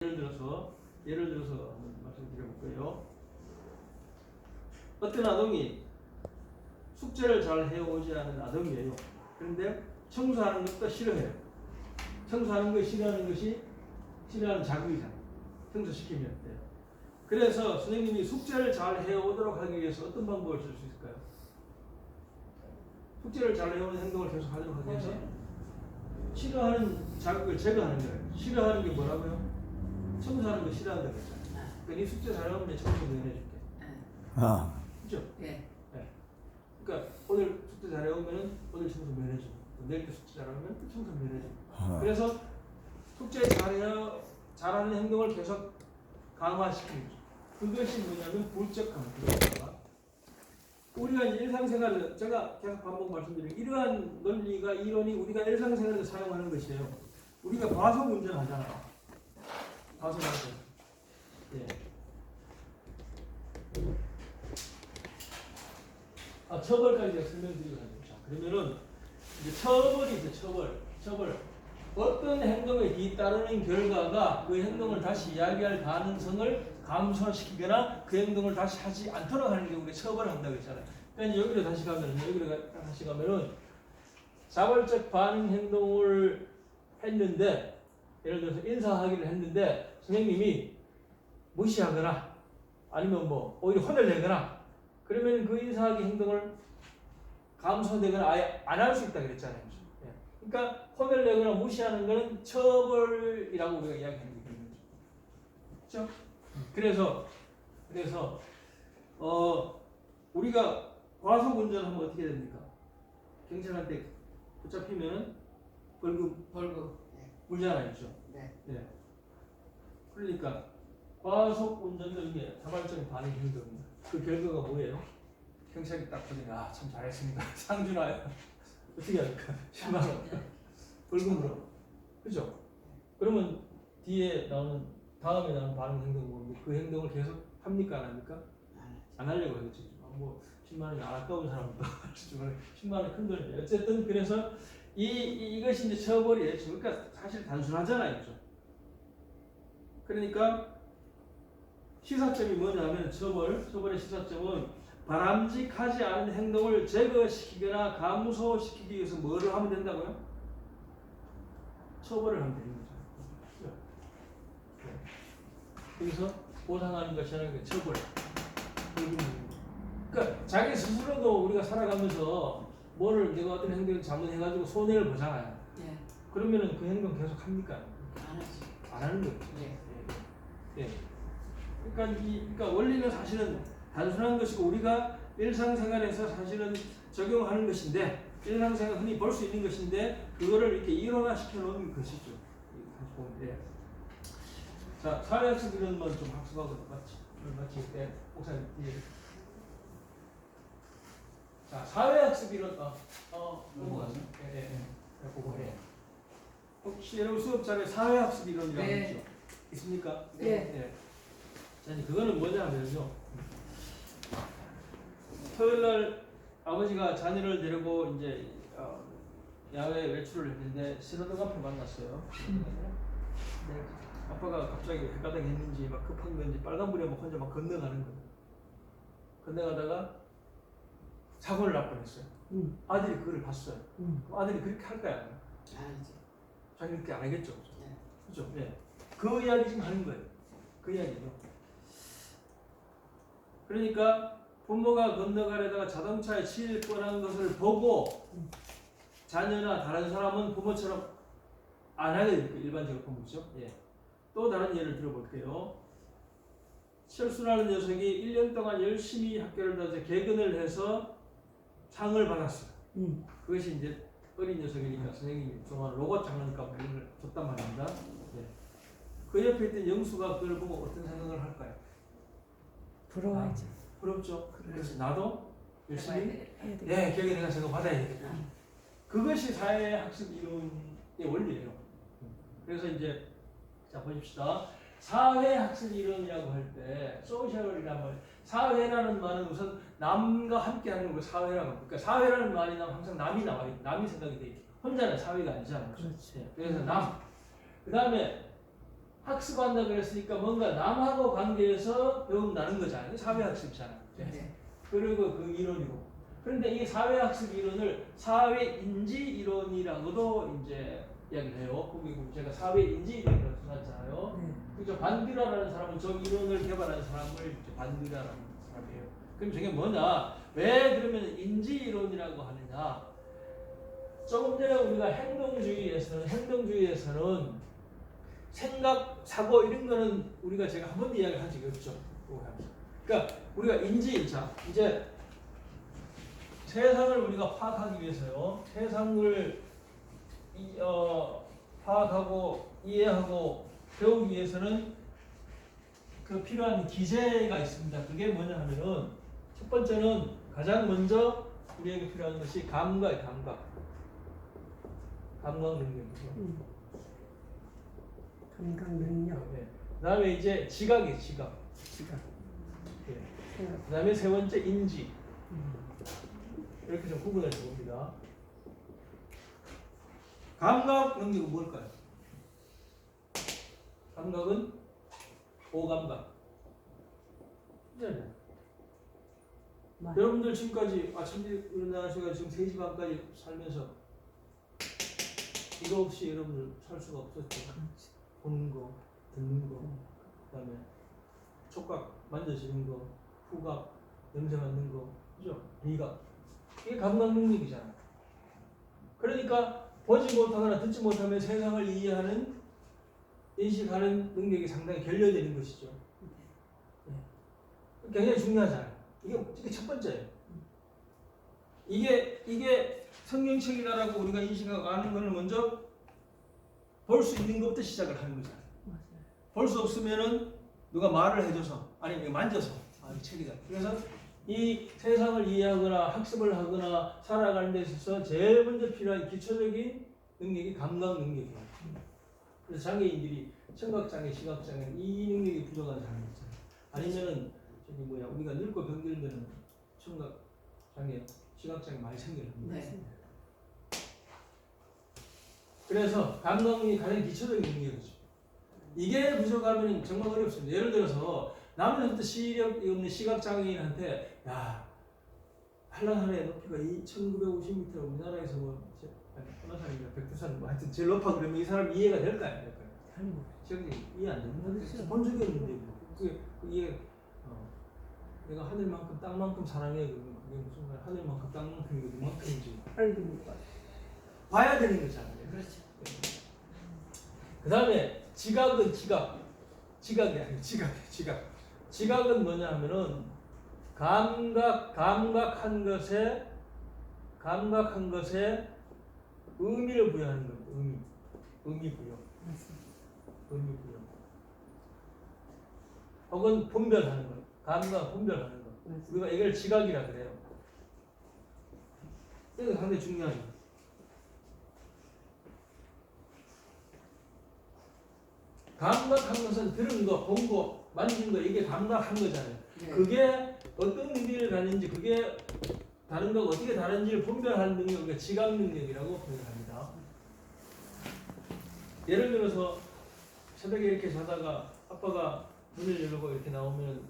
예를 들어서 한번 말씀드려볼게요. 어떤 아동이 숙제를 잘 해오지 않은 아동이에요. 그런데 청소하는 것도 싫어해요. 청소하는 거 싫어하는 자극이잖아요. 청소시키면 돼요. 그래서 선생님이 숙제를 잘 해오도록 하기 위해서 어떤 방법을 쓸 수 있을까요? 숙제를 잘 해오는 행동을 계속 하도록 하기 위해서 싫어하는 자극을 제거하는 거예요. 싫어하는 게 뭐라고요? 청소하는 거 싫어한다고 했잖아요. 그러니까 네 숙제 잘하면 내 청소 면해줄게. 그죠? 예. 네. 그러니까 오늘 숙제 잘해오면은 오늘 청소 면해주고, 내일 또 숙제 잘하면 또 청소 면해주고. 그래서 숙제 잘하는 행동을 계속 강화시키는 거죠. 그것이 뭐냐면 불적함. 우리가 이제 일상생활, 제가 계속 반복 말씀드리는 이러한 논리가 이론이 우리가 일상생활에서 사용하는 것이에요. 우리가 과속 운전하잖아. 과속 운전. 예. 처벌까지 제가 설명드리고 가죠. 자, 그러면은 이제 처벌이 있어요. 처벌. 어떤 행동에 뒤따르는 결과가 그 행동을 다시 이야기할 가능성을 감소시키거나 그 행동을 다시 하지 않도록 하는 게 우리가 처벌을 한다고 했잖아요. 그러니까 여기로 다시 가면은 자발적 반응 행동을 했는데, 예를 들어서 인사하기를 했는데 선생님이 무시하거나 아니면 뭐 오히려 혼을 내거나, 그러면 그 인사하기 행동을 감소되거나 아예 안 할 수 있다 그랬잖아요. 그러니까 혼을 내거나 무시하는 것은 처벌이라고 우리가 이야기하는 거죠. 그렇죠? 그래서 우리가 과속 운전하면 어떻게 됩니까? 경찰한테 붙잡히면 벌금 물잖아요, 그렇죠? 네. 네. 그러니까 과속 운전도 이게 자발적인 반응 행동입니다. 그 결과가 뭐예요? 경찰이 딱 보니까 참 잘했습니다. 상 주나요? 어떻게 할까? 10만 원. 벌금으로. 그죠? 그러면 다음에 나오는 반응 행동은 뭐 그 행동을 계속 합니까? 안 합니까? 안 하려고 하겠죠. 뭐 10만 원이 안 아까운 사람도 10만 원이 큰 돈이에요. 어쨌든 그래서 이것이 이제 처벌이에요. 그러니까 사실 단순하잖아요. 그죠? 그러니까 시사점이 뭐냐면 처벌의 시사점은 바람직하지 않은 행동을 제거시키거나 감소시키기 위해서 뭐를 하면 된다고요? 처벌을 하면 되는 거죠. 그래서 보상하는 것이 아니라 처벌. 그러니까 자기 스스로도 우리가 살아가면서 내가 어떤 행동을 잘못해가지고 손해를 보잖아요. 예. 그러면은 그 행동 계속 합니까? 안 하지. 안 하는 거죠. 예. 예. 그러니까 원리는 사실은 단순한 것이고 우리가 일상생활에서 사실은 적용하는 것인데, 일상생활 흔히 볼 수 있는 것인데 그거를 이렇게 이론화시켜 놓은 것이죠. 예. 자, 사회학습 이론만 좀 학습하고 마칠 때 목사님 뒤에. 자, 사회학습 이론 넘어가죠. 예. 그거 해. 혹시 여러분 수업자에 사회학습 이론이라고 네. 있죠? 있습니까? 네. 자, 그거는 뭐냐면요. 토요일날 아버지가 자녀를 데리고 이제 야외 외출을 했는데 신호등 앞에 만났어요. 네. 아빠가 갑자기 헷갈리게 했는지 막 급한 건지 빨간불에 막 혼자 막 건너가는 거예요. 건너가다가 사고를 날 뻔했어요. 아들이 그걸 봤어요. 아들이 그렇게 할까요? 알지. 자기 그렇게 안 하겠죠. 네. 그죠? 네. 그 이야기 지금 하는 거예요. 그 이야기죠. 그러니까 부모가 건너가려다가 자동차에 치일 뻔한 것을 보고 자녀나 다른 사람은 부모처럼 안 하게 됩니까? 일반적으로 부모죠. 예. 또 다른 예를 들어볼게요. 철수라는 녀석이 1년 동안 열심히 학교를 다녀서 개근을 해서 상을 받았어요. 그것이 이제 어린 녀석이니까 선생님이 좋아하는 로봇 장난감 이런 걸 줬단 말입니다. 예. 그 옆에 있던 영수가 그걸 보고 어떤 생각을 할까요? 부러워하죠. 부럽죠. 그래서 나도 열심히 해야 돼. 네, 기억에 내가 저거 받아야 되겠다. 그것이 사회학습 이론의 원리예요. 그래서 이제 자 보십시다. 사회학습 이론이라고 할 때 소셜이란 말, 사회라는 말은 우선 남과 함께하는 걸 사회라고 합니다. 그러니까 사회라는 말이 나면 항상 남이 나와요. 남이 생각이 돼 있고 혼자는 사회가 아니잖아요. 그렇지. 그래서 남. 그 다음에 학습한다 그랬으니까 뭔가 남하고 관계에서 배운다는 거잖아요. 사회학습이잖아요. 네. 그리고 그 이론이고. 그런데 이 사회학습 이론을 사회인지 이론이라고도 이제 이야기를 해요. 거기 제가 사회인지 이론이라고 써놨잖아요. 네. 그죠? 반디라라는 사람은 저 이론을 개발한 사람을 이제 반디라라는 사람이에요. 그럼 저게 뭐냐? 왜 그러면 인지 이론이라고 하느냐? 조금 전에 우리가 행동주의에서는 생각, 사고 이런 거는 우리가 제가 한 번도 이야기한 적이 없죠. 그러니까 우리가 자 이제 세상을 우리가 파악하기 위해서요. 세상을 파악하고 이해하고 배우기 위해서는 그 필요한 기제가 있습니다. 그게 뭐냐 하면은 첫 번째는 가장 먼저 우리에게 필요한 것이 감각 능력이죠. 감각 능력. 네. 그다음에 이제 지각. 지각. 네. 생각. 그다음에 세 번째 인지. 이렇게 좀 구분해서 봅니다. 감각 능력은 뭘까요? 감각은 오감각. 네. 여러분들 지금까지 아침에 일어나셔서 지금 3시 반까지 살면서 이거 없이 여러분들 살 수가 없었죠. 보는 거, 듣는 거, 그다음에 촉각 만져지는 거, 후각 냄새 맡는 거, 그죠? 미각 이게 감각 능력이잖아요. 그러니까 보지 못하거나 듣지 못하면 세상을 이해하는 인식하는 능력이 상당히 결여되는 것이죠. 네. 굉장히 중요하잖아요. 이게 첫 번째예요. 이게 성경책이다라고 우리가 인식하고 아는 것을 먼저 볼 수 있는 것부터 시작을 하는 거잖아요. 볼 수 없으면은 누가 말을 해줘서 아니 만져서 이 책이다. 그래서 이 세상을 이해하거나 학습을 하거나 살아가는 데 있어서 제일 먼저 필요한 기초적인 능력이 감각 능력이에요. 그래서 장애인들이 청각장애, 시각장애 이 능력이 부족한 사람이 있잖아요. 아니면은 우리가 늙고 병들면은 청각장애, 시각장애 많이 생겨요. 네. 그래서 감각이 가장 기초적인 능력이죠. 이게 부족하면 정말 어렵습니다. 예를 들어서 남들부터 시력이 없는 시각장애인한테 한라산의 높이가 2,950m 우리나라에서 어느 산인가 백두산 하여튼 제일 높아 그러면 이 사람 이해가 될까요? 안 될까요? 시각장애 이해 안 됩니다. 본 적이 없는데 그게 내가 하늘만큼 땅만큼 사랑해 그러면 그게 무슨 말 하늘만큼 땅만큼 이게 얼마큼인지 봐야 되는 거잖아요. 그렇죠. 그 다음에 지각은 지각이 아니고 지각은 뭐냐 하면은 감각한 것에 의미를 부여하는 겁니다. 의미 부여. 혹은 분별하는 것. 감각 분별하는 것. 우리가 이걸 지각이라 그래요. 이거 상당히 중요하죠. 감각한 것은 들은 거, 본 거, 만진 거 이게 감각한 거잖아요. 네. 그게 어떤 의미를 갖는지 그게 다른 거가 어떻게 다른지를 분별하는 능력을 우리가 지각 능력이라고 표현합니다. 예를 들어서 새벽에 이렇게 자다가 아빠가 문을 열고 이렇게 나오면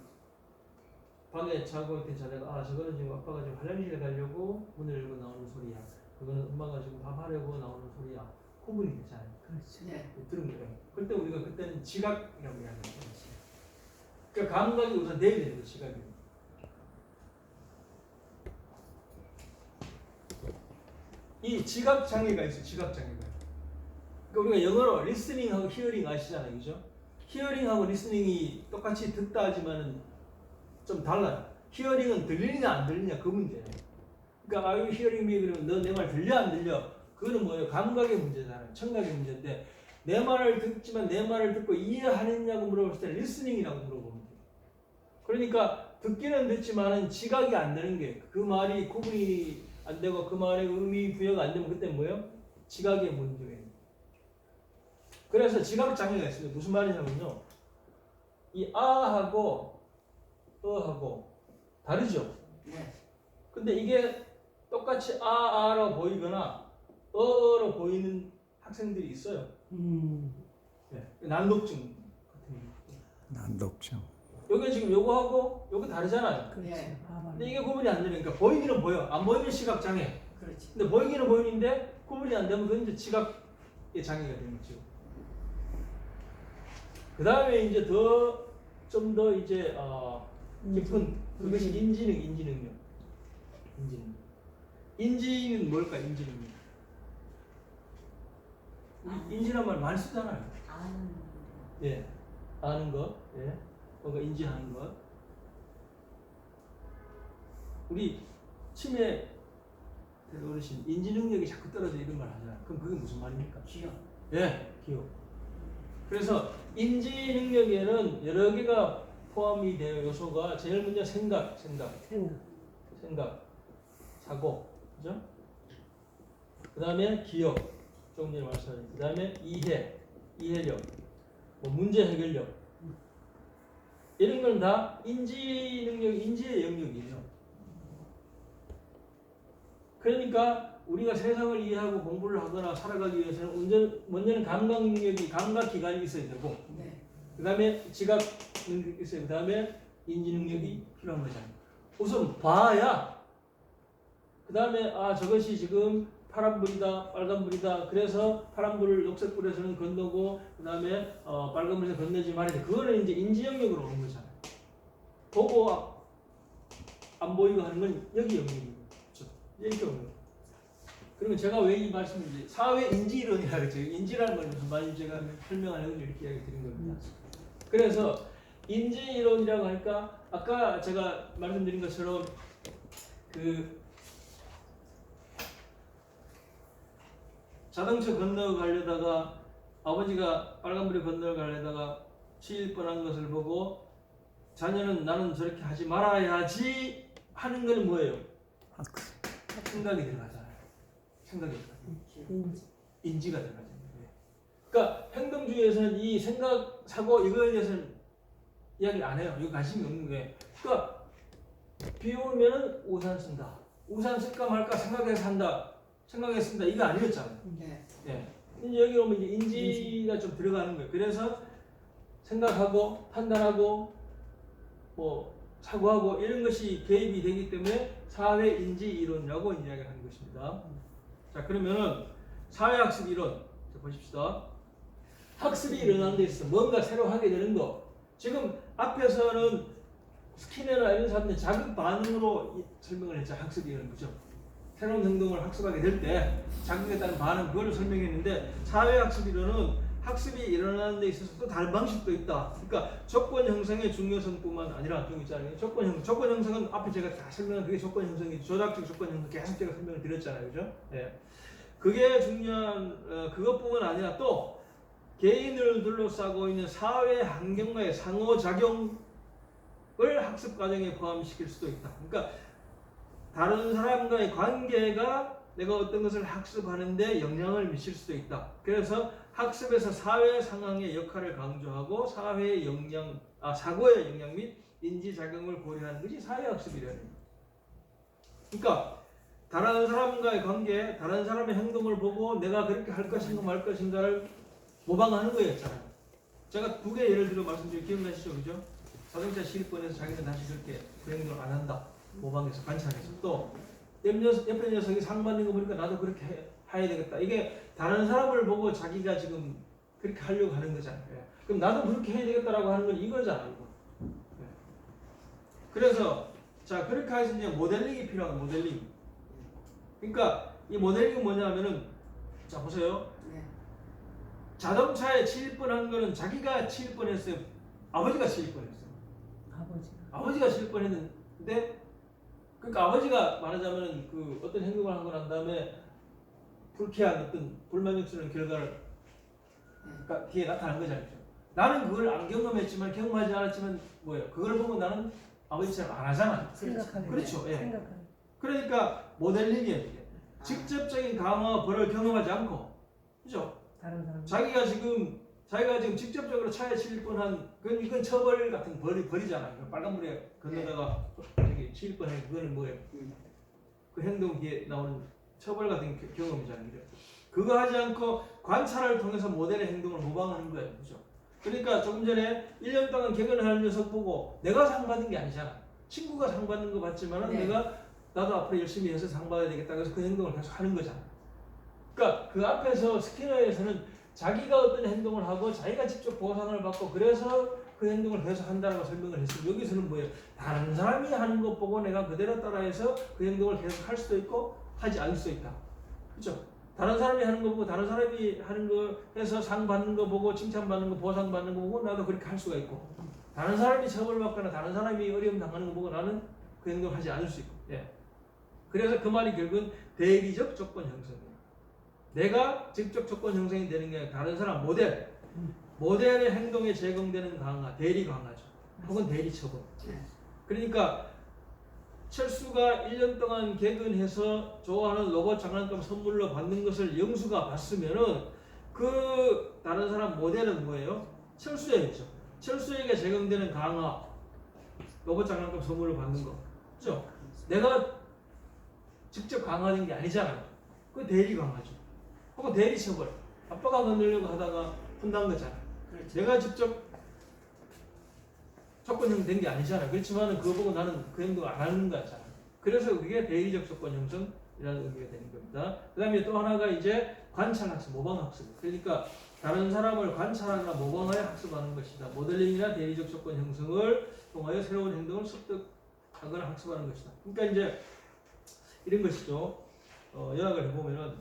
방에 자고 이렇게 자다가 저거는 지금 아빠가 지금 화장실에 가려고 문을 열고 나오는 소리야. 그거는 엄마가 지금 밥 하려고 나오는 소리야. 구분이 되잖아요. 그렇죠. 네. 들은 거예요. 그때 우리가 그때는 지각이라고 이야기하는 거죠. 그러니까 감각이 우선 돼야 되는 거죠. 지각이. 이 지각 장애가 있어요. 지각 장애가. 그러니까 우리가 영어로 리스닝하고 히어링 아시잖아요, 그죠? 히어링하고 리스닝이 똑같이 듣다 하지만은 좀 달라요. 히어링은 들리냐 안 들리냐 그 문제예요. 그러니까 are you hearing me 그러면 너 내 말 들려 안 들려? 그거는 뭐예요? 감각의 문제잖아요. 청각의 문제인데 내 말을 듣지만 내 말을 듣고 이해하느냐고 물어봤을 때 리스닝이라고 물어보면 돼요. 그러니까 듣기는 듣지만은 지각이 안 되는 게 그 말이 구분이 안 되고 그 말의 의미 부여가 안 되면 그때 뭐예요? 지각의 문제예요. 그래서 지각 장애가 있습니다. 무슨 말이냐면요. 이 아하고 어하고 다르죠? 네. 근데 이게 똑같이 아라고 보이거나 어로 보이는 학생들이 있어요. 네. 난독증 안 높죠. 여기 지금 요거하고 요거 다르잖아요. 그렇지. 네. 봐봐. 근데 이게 구분이 안 되니까 보이기는 보여. 안 보이면 시각 장애. 그렇지. 근데 보이기는 보이는데 구분이 안 되면 그건 이제 시각의 장애가 되는 거죠. 그 다음에 이제 좀 더 이제 깊은 그것이 인지능력. 인지는 뭘까? 인지능력. 우리 인지란 말 많이 쓰잖아요. 아는 예, 아는 것, 예, 뭔가 인지하는 것. 우리 치매 어르신 인지 능력이 자꾸 떨어져 이런 말 하잖아요. 그럼 그게 무슨 말입니까? 기억. 예, 기억. 그래서 인지 능력에는 여러 개가 포함이 되어 요소가 제일 먼저 생각, 사고, 그죠? 그 다음에 기억, 조금 전에 말씀하신. 그 다음에 이해력, 뭐 문제 해결력. 이런 건 다 인지 능력, 인지의 영역이에요. 그러니까 우리가 세상을 이해하고 공부를 하거나 살아가기 위해서는 먼저는 감각 능력이, 감각 기관이 있어야 되고, 네. 그 다음에 지각 능력이 있어요. 그 다음에 인지 능력이 필요한 거잖아요. 우선 봐야, 그 다음에 저것이 지금 파란불이다, 빨간불이다. 그래서 파란불을 녹색불에서는 건너고, 그 다음에 빨간불에서 건너지 말아야 돼. 그거는 이제 인지 영역으로 오는 거잖아요. 보고 안 보이고 하는 건 여기 영역이고, 그렇죠? 이렇게 오는 거예요. 그러면 제가 왜 이 말씀을 이제 사회 인지 이론이라 그랬죠. 인지라는 걸 무슨 말인지 제가 설명하려고 이렇게 이야기 드린 겁니다. 그래서 인지 이론이라고 하니까 아까 제가 말씀드린 것처럼 그 자동차 건너가려다가 아버지가 빨간불에 건너가려다가 치일 뻔한 것을 보고 자녀는 나는 저렇게 하지 말아야지 하는 건 뭐예요? 생각이 들어가잖아요. 생각이 들어가요. 인지가 들어가잖아요. 그러니까 행동주의에서는 이 생각, 사고 이거에 대해서는 이야기 안 해요. 이거 관심이 없는 거예요. 그러니까 비 오면 우산 쓴다. 우산 쓸까 말까 생각해서 한다. 생각했습니다. 이거 아니었잖아요. 네. 예. 이제 여기 오면 이제 인지가 좀 들어가는 거예요. 그래서 생각하고 판단하고 뭐 사고하고 이런 것이 개입이 되기 때문에 사회 인지 이론이라고 이야기를 하는 것입니다. 자, 그러면은 사회학습 이론 자, 보십시다. 학습이 일어나는 데 있어서 뭔가 새로 하게 되는 거. 지금 앞에서는 스키너나 이런 사람들 자극 반응으로 설명을 했죠. 학습이 일어나는 거죠. 새로운 행동을 학습하게 될 때 자극에 따른 반응 그걸 설명했는데 사회학습 이론은 학습이 일어나는 데 있어서 또 다른 방식도 있다. 그러니까 조건 형성의 중요성뿐만 아니라 좀 있잖아요. 조건 형성은 앞에 제가 다 설명한 그게 조건 형성이 조작적 조건 형성 계속 제가 설명을 드렸잖아요, 그죠? 예. 그게 중요한 그것뿐만 아니라 또 개인을 둘러싸고 있는 사회 환경과의 상호작용을 학습 과정에 포함시킬 수도 있다. 그러니까 다른 사람과의 관계가 내가 어떤 것을 학습하는데 영향을 미칠 수도 있다. 그래서 학습에서 사회 상황의 역할을 강조하고 사회의 사고의 영향 및 인지작용을 고려하는 것이 사회학습이라는 거예요. 그러니까 다른 사람과의 관계, 다른 사람의 행동을 보고 내가 그렇게 할 것인가 말 것인가를 모방하는 거였잖아요. 제가 두 개 예를 들어 말씀드리면 기억나시죠? 그죠? 자동차 실권에서 자기는 다시 그렇게 그 행동을 안 한다. 모방해서 관찰해서 또 옆에 녀석이 상 받는 거 보니까 나도 그렇게 해야 되겠다. 이게 다른 사람을 보고 자기가 지금 그렇게 하려고 하는 거잖아요. 그럼 나도 그렇게 해야 되겠다라고 하는 건 이거잖아요. 이거. 그래서 자 그렇게 해서 이제 모델링이 필요한 모델링. 그러니까 이 모델링은 뭐냐면은 자 보세요. 네. 자동차에 치일 뻔한 거는 자기가 치일 뻔했어요. 아버지가 치일 뻔했어요. 아버지가 치일 뻔했는데 그러니까 아버지가 말하자면 그 어떤 행동을 하고 난 다음에 불쾌한 어떤 불만족스러운 결과를 그러니까 뒤에 나타난 거잖아요. 나는 그걸 안 경험했지만 경험하지 않았지만 뭐예요? 그걸 보고 나는 아버지처럼 안 하잖아. 생각하는 그렇죠. 예. 생각하는. 그러니까 모델링이에요. 이게. 직접적인 강화와 벌을 경험하지 않고, 그죠? 다른 사람. 자기가 지금 직접적으로 차에 치일 뻔한 이건 처벌 같은 벌이잖아요. 빨간불에 건너다가 저기 치일 뻔한 그거는 뭐예요? 그 행동 뒤에 나오는 처벌 같은 경험이잖아요. 그죠? 그거 하지 않고 관찰을 통해서 모델의 행동을 모방하는 거예요. 그죠? 그러니까 조금 전에 1년 동안 개근을 하는 녀석 보고 내가 상 받은 게 아니잖아. 친구가 상 받는 거 봤지만은 네. 나도 앞으로 열심히 해서 상 받아야 되겠다. 그래서 그 행동을 계속 하는 거잖아. 그러니까 그 앞에서 스키너에서는 자기가 어떤 행동을 하고 자기가 직접 보상을 받고 그래서 그 행동을 계속 한다고 설명을 했어요. 여기서는 뭐예요? 다른 사람이 하는 것 보고 내가 그대로 따라해서 그 행동을 계속 할 수도 있고 하지 않을 수도 있다. 그렇죠? 다른 사람이 하는 거 보고 다른 사람이 하는 거 해서 상 받는 거 보고 칭찬받는 거 보상 받는 거 보고 나도 그렇게 할 수가 있고 다른 사람이 처벌받거나 다른 사람이 어려움 당하는 거 보고 나는 그 행동을 하지 않을 수 있고 예. 그래서 그 말이 결국은 대리적 조건 형성이에요. 내가 직접 조건 형성이 되는 게 아니라 다른 사람 모델의 행동에 제공되는 강화, 대리 강화죠. 혹은 대리 처분. 그러니까 철수가 1년 동안 개근해서 좋아하는 로봇 장난감 선물로 받는 것을 영수가 봤으면은 그 다른 사람 모델은 뭐예요? 철수에겠죠. 철수에게 제공되는 강화, 로봇 장난감 선물로 받는 거. 그렇죠? 내가 직접 강화된 게 아니잖아요. 그 대리 강화죠. 혹은 대리 처벌. 아빠가 건드리려고 하다가 혼난 거잖아. 그렇죠. 내가 직접 조건 형성된 게 아니잖아. 그렇지만 그거 보고 나는 그 행동을 안 하는 거잖아. 그래서 그게 대리적 조건 형성이라는 의미가 되는 겁니다. 그 다음에 또 하나가 이제 관찰 학습, 모방 학습. 그러니까 다른 사람을 관찰하거나 모방하여 학습하는 것이다. 모델링이나 대리적 조건 형성을 통하여 새로운 행동을 습득하거나 학습하는 것이다. 그러니까 이제 이런 것이죠. 요약을 해보면은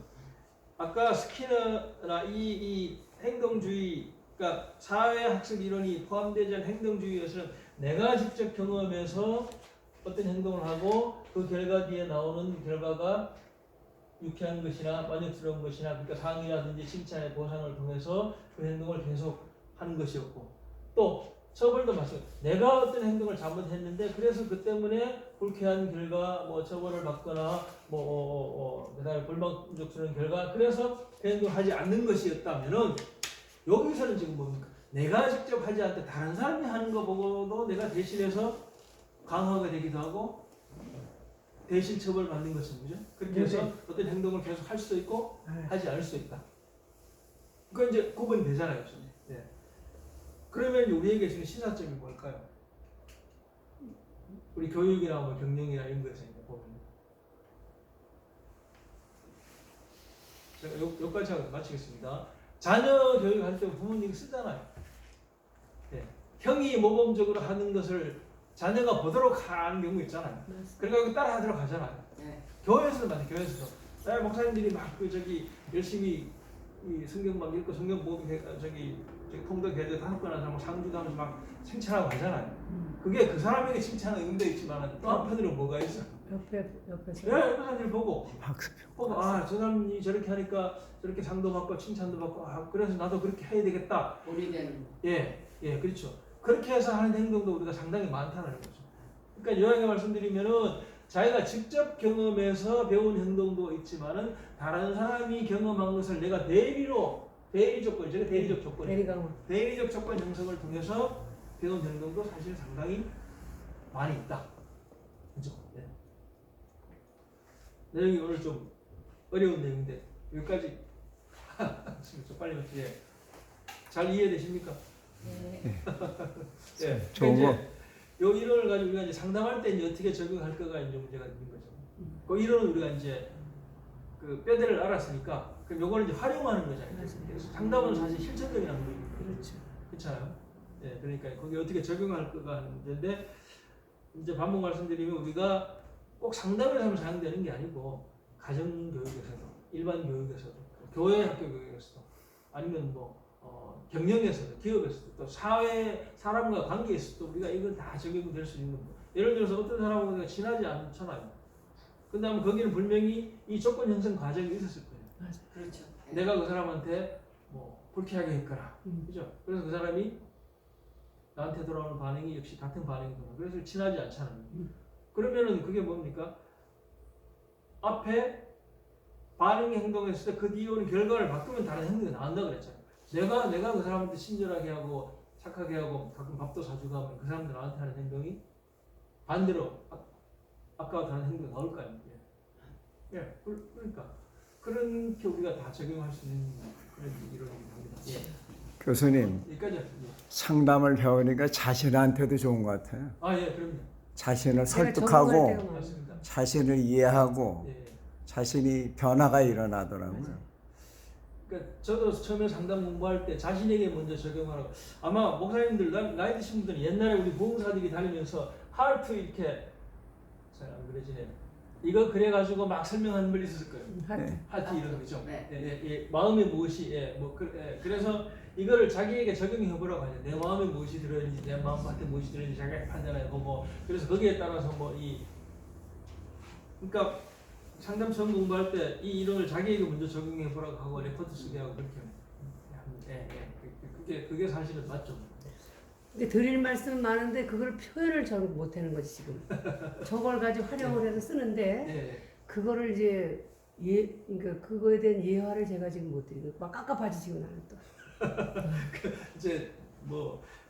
아까 스키너나 이 행동주의 그러니까 사회학습 이론이 포함되지 않은 행동주의에서는 내가 직접 경험해서 어떤 행동을 하고 그 결과 뒤에 나오는 결과가 유쾌한 것이나 만족스러운 것이나 그러니까 상이라든지 칭찬의 보상을 통해서 그 행동을 계속 하는 것이었고 또 처벌도 마찬가지. 내가 어떤 행동을 잘못했는데 그래서 그 때문에 불쾌한 결과, 뭐 처벌을 받거나 그다음에 불만족스러운 결과, 그래서 그 행동을 하지 않는 것이었다면은 여기서는 지금 뭡니까? 내가 직접 하지 않되 다른 사람이 하는 거 보고도 내가 대신해서 강화가 되기도 하고 대신 처벌받는 것은 그죠? 그렇게 해서 네. 어떤 행동을 계속 할 수도 있고 네. 하지 않을 수 있다. 그건 이제 구분되잖아요. 네. 그러면 우리에게 지금 시사점이 뭘까요? 우리 교육이나 뭐 경영이나 이런 거에서 이제 보면 제가 여기까지 하고 마치겠습니다. 자녀 교육할 때 부모님이 쓰잖아요. 네. 형이 모범적으로 하는 것을 자녀가 보도록 하는 경우 있잖아요. 그러니까 따라 하도록 하잖아요. 네. 교회에서도 맞아요. 교회에서도. 목사님들이 막 열심히 이 성경 막 읽고 성경 보고 통독 해야 5번 하면서 막 상주도 하면서 막 칭찬하고 하잖아요. 그게 그 사람에게 칭찬은 의미도 있지만 또 한편으로 뭐가 있어? 옆에서 네, 사람들이 보고 학습. 저 사람이 저렇게 하니까 저렇게 상도 받고 칭찬도 받고 그래서 나도 그렇게 해야 되겠다. 우리는 예, 그렇죠. 그렇게 해서 하는 행동도 우리가 상당히 많다는 거죠. 그러니까 요약해 말씀드리면은 자기가 직접 경험해서 배운 행동도 있지만은 다른 사람이 경험한 것을 내가 대리 조건, 제가 대리적 조건, 대리적 조건 형성을 통해서 배운 행동도 사실 상당히 많이 있다. 그죠? 네. 내용이 오늘 좀 어려운 내용인데 여기까지 좀 빨리 어떻게 잘 이해되십니까? 네. 네. 좋은 거. 요 이론을 가지고 우리가 이제 상담할 때 이제 어떻게 적용할 거가 이제 문제가 있는 거죠. 그 이론은 우리가 이제 그 뼈대를 알았으니까 그럼 요거는 이제 활용하는 거잖아요. 그래서 상담은 사실 실천적인 학문입니다. 그렇죠. 그렇잖아요. 예, 그러니까 거기 어떻게 적용할 거가 하는 문제인데 이제 반복 말씀드리면 우리가 꼭 상담을 하면 사용되는 게 아니고 가정 교육에서도 일반 교육에서도 교회 학교 교육에서도 아니면 경영에서도 기업에서도 또 사회 사람과 관계에서도 우리가 이건 다 적용될 수 있는 거. 예를 들어서 어떤 사람하고 우리가 친하지 않잖아요. 근데 거기는 분명히 이 조건 형성 과정이 있었을 거예요. 맞아. 그렇죠. 내가 그 사람한테 불쾌하게 했거나, 그죠? 그래서 그 사람이 나한테 돌아오는 반응이 역시 같은 반응이구나. 그래서 친하지 않잖아요. 그러면은 그게 뭡니까? 앞에 반응이 행동했을 때 그 뒤에 오는 결과를 바꾸면 다른 행동이 나온다 그랬잖아요. 내가 그 사람한테 친절하게 하고 착하게 하고 가끔 밥도 사주고 하면 그 사람들 나한테 하는 행동이 반대로 아까와 다른 행동이 나올 거 아닙니까? 예, 그러니까 그렇게 우리가 다 적용할 수 있는 그런 이론입니다. 예. 교수님, 여기까지. 상담을 배우니까 자신한테도 좋은 것 같아요. 아, 예, 그럼요. 자신을 제가 적응할 때가 설득하고 많아요. 맞습니다. 자신을 이해하고 예. 자신이 변화가 일어나더라고요. 그러니까 저도 처음에 상담 공부할 때 자신에게 먼저 적용하라고. 아마 목사님들 나이 드신 분들은 옛날에 우리 부흥사들이 다니면서 하트 이렇게 잘 안 그려지네요. 이거 그래가지고 막 설명하는 분 있었을 거예요. 하트. 하트 이런 거죠. 네. 마음에 무엇이 그래서 이거를 자기에게 적용해 보라고 하죠. 내 마음에 무엇이 들어있는지, 내 마음 밭에 무엇이 들어있는지 자기가 판단하고 뭐 그래서 거기에 따라서 그러니까 상담 처음 공부할 때 이 이론을 자기에게 먼저 적용해 보라고 하고 레포트 쓰게 하고 그렇게 그게 사실은 맞죠. 근데 드릴 말씀은 많은데 그걸 표현을 잘 못하는 거지 지금. 저걸 가지고 활용을 해서 쓰는데 예. 그거를 이제 그러니까 그거에 대한 예화를 제가 지금 못 드리고 막 깝깝하지 지금 나는 또. 이제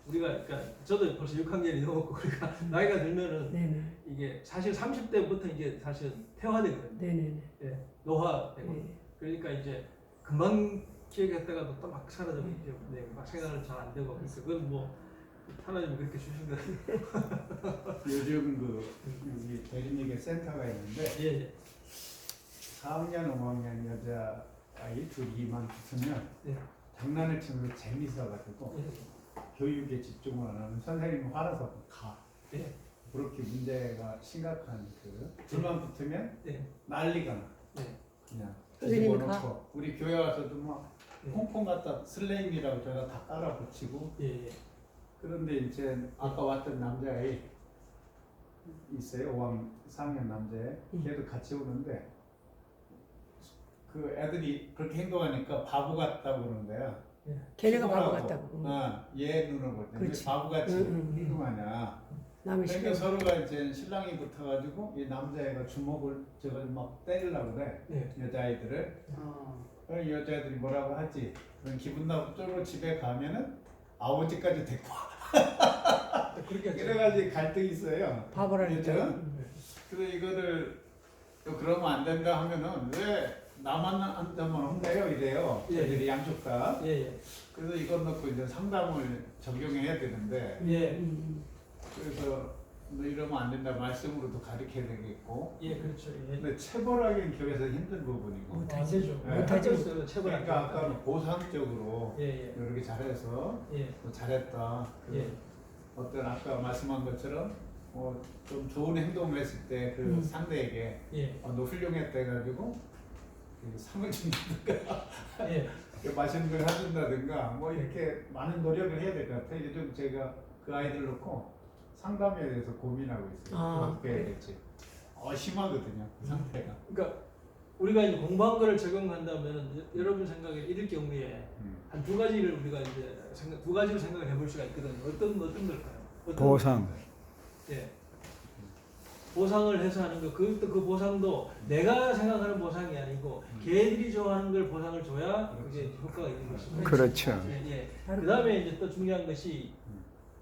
우리가 그러니까 저도 벌써 6학년이 넘었고 그러니까 나이가 들면은 네네. 이게 사실 30대부터 이게 사실 퇴화되거든요. 네네네. 예, 노화되고 네. 그러니까 이제 금방 기억했다가도 또 막 사라지고 이제 막 생각을 잘 안 되고 그러니까 그건 하나님이 그렇게 주신 거예요. 요즘 여기 대리님의 센터가 있는데 예, 4학년, 5학년 여자 아이 둘이만 붙으면 예, 장난을 치면서 재밌어가지고 예, 교육에 집중을 안 하면 선생님 화나서 가. 예, 그렇게 문제가 심각한 둘만 붙으면 예, 난리가 나. 예. 그냥 선생님이 집어넣고 우리 교회 와서도 막 예. 콩콩 갖다 슬레임이라고 제가 다 따라 붙이고 예, 그런데 이제 아까 왔던 남자애 있어요. 4학년 남자애. 걔도 같이 오는데 그 애들이 그렇게 행동하니까 바보 같다고 그러는 거야. 걔네가 바보 피곤하고, 같다고. 얘 눈을 볼 때. 왜 그렇지. 바보같이 응. 행동하냐. 남의 그러니까 시간. 서로가 이제 신랑이 붙어가지고 이 남자애가 주먹을 저걸 막 때리려고 그래. 예. 여자아이들을. 어. 그럼 여자애들이 뭐라고 하지. 그럼 기분 나쁘고 집에 가면은 아버지까지 데리고 와. 그렇게 그래가지고 갈등이 있어요. 바보라니까. 그렇죠? 그래서 이거를 또 그러면 안 된다 하면은 왜 나만 한다면 혼내요 이래요. 예. 애들이 양쪽 다. 예, 예, 그래서 이걸 놓고 이제 상담을 적용해야 되는데 예, 그래서 너 이러면 안 된다 말씀으로도 가르쳐야 되겠고. 예, 그렇죠. 예. 근데 체벌하기는 교회에서 힘든 부분이고. 안 되죠. 네. 못하지. 학교에서 체벌 안 그러니까 되니까. 아까는 보상적으로 예, 이렇게 잘해서 예, 너 잘했다. 예, 어떤 아까 말씀한 것처럼 좀 좋은 행동을 했을 때 그 상대에게 예, 너 훌륭했다 해가지고 그 상을 준다든가 예. 맛있는 걸 해준다든가 뭐 이렇게 많은 노력을 해야 될 것 같아요. 요즘 제가 그 아이들 놓고 상담에 대해서 고민하고 있어요. 아, 어떻게 해야 될지. 심하거든요. 그 상태가. 그러니까 우리가 이제 공부한 거를 적용한다면 여러분 생각에 이럴 경우에 한 두 가지를 우리가 이제 두 가지를 생각을 해볼 수가 있거든요. 어떤 걸까요? 보상. 예. 보상을 해서 하는 거, 그것도 그 보상도 내가 생각하는 보상이 아니고 걔들이 좋아하는 걸 보상을 줘야 그게 효과가 있는 것입니다. 그렇죠. 예, 예. 그 다음에 이제 또 중요한 것이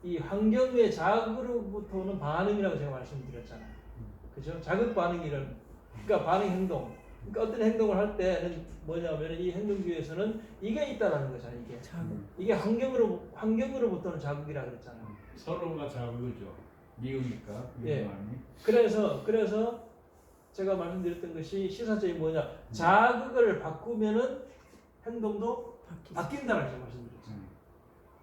이 환경의 자극으로부터는 반응이라고 제가 말씀드렸잖아요. 그죠? 자극 반응이란, 그러니까 반응 행동. 그러니까 어떤 행동을 할 때는 뭐냐면 이 행동주의에서는 이게 있다라는 거잖아요. 이게. 이게 환경으로부터는 자극이라 그랬잖아요. 서로가 자극을 줘. 미우니까. 예. 마음이. 그래서 제가 말씀드렸던 것이 시사점이 뭐냐? 자극을 바꾸면은 행동도 바뀐다라고 제가 말씀드렸잖아요.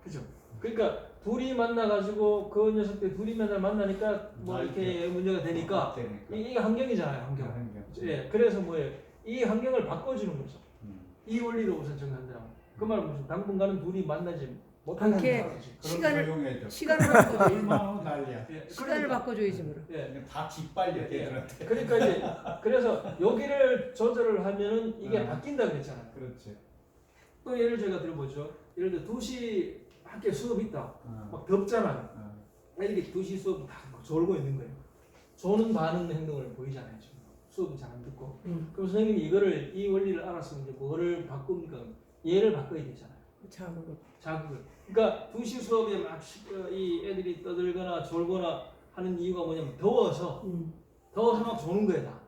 그죠? 그러니까 둘이 만나가지고 그 녀석들 둘이 맨날 만나니까 뭐 이렇게 문제가 되니까 이게 환경이잖아요. 환경. 예, 그래서 뭐예요? 이 환경을 바꿔주는 거죠. 이 원리로 우선 정한다. 그 말은 무슨 당분간은 둘이 만나지 못하는 않게 거지. 시간을 바꿔줘야지. 얼마나 난리야. 예, 시간을 바꿔줘야지 뭐라. 예, 다 기빨려 걔들한테. 그러니까 이제 그래서 여기를 조절을 하면은 이게 바뀐다 그랬잖아요. 그렇지. 또 예를 제가 들어보죠. 예를 들어 2시 학교에 수업 있다. 막 덥잖아요. 애들이 2시 수업 다막 졸고 있는 거예요. 조는 반응 행동을 보이잖아요. 지금 수업은 잘 안 듣고. 그럼 선생님이 이 원리를 알았으면 이제 뭐를 바꿉니까? 얘를 바꿔야 되잖아요. 자극을. 그러니까 2시 수업에 막 이 애들이 떠들거나 졸거나 하는 이유가 뭐냐면 더워서 막 조는 거야 다.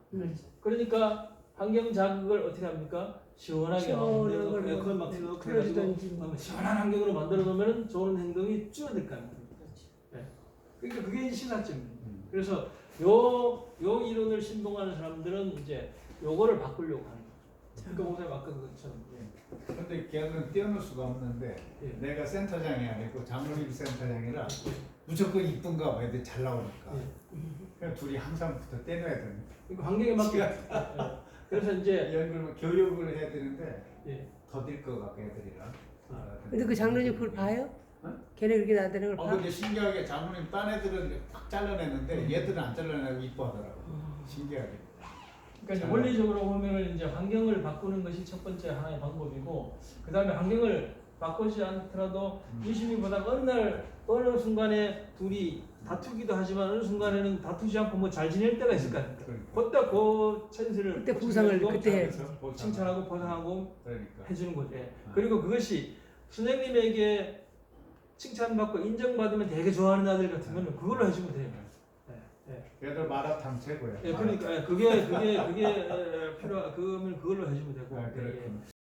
그러니까 환경 자극을 어떻게 합니까? 시원하게 시원한 막 걸로 에어컨 막 네, 틀어가지고 틀어주던지 뭐. 한번 시원한 환경으로 만들어 놓으면 좋은 행동이 줄어들 거 아닙니까? 그렇지. 그러니까 그게 이제 신사점입니다. 음. 그래서 요 이론을 신봉하는 사람들은 이제 요거를 바꾸려고 하는 거죠. 그러니까 목사님 아까 그것처럼 근데 걔는 띄워놓을 수가 없는데 예. 내가 센터장이 아니고 장로님 센터장이라 무조건 이쁜가 봐. 애들 잘 나오니까. 예. 그냥 둘이 항상 붙어 떼놔야 되는. 그러니까 환경에 맞게 예. 그래서 이제 연구를 교육을 해야 되는데 예. 더딜 것 같고 애들이랑. 근데 그 장로님 그걸 봐요? 어? 걔네 그렇게 나대는 걸 봐? 근데 신기하게 장로님 딴 애들은 팍 잘라내는데 얘들은 안 잘라내고 이뻐하더라고. 신기하게. 그러니까 이제 원리적으로 보면은 이제 환경을 바꾸는 것이 첫 번째 하나의 방법이고 그 다음에 환경을 바꾸지 않더라도 유심히보다 어느 순간에 둘이 다투기도 하지만 어느 순간에는 다투지 않고 뭐 잘 지낼 때가 있을 거 아닙니까? 그러니까. 그때 그 천세를 그때 보상을 그때 그래서 보상. 칭찬하고 보상하고 그러니까. 해주는 거죠. 예. 그리고 그것이 선생님에게 칭찬받고 인정받으면 되게 좋아하는 아들 같으면 그걸로 해주면 돼요. 예. 얘들 마라탕 최고야. 예, 그러니까 그게 필요 그러면 그걸로 해주면 되고. 아, 예, 예. 그렇구나.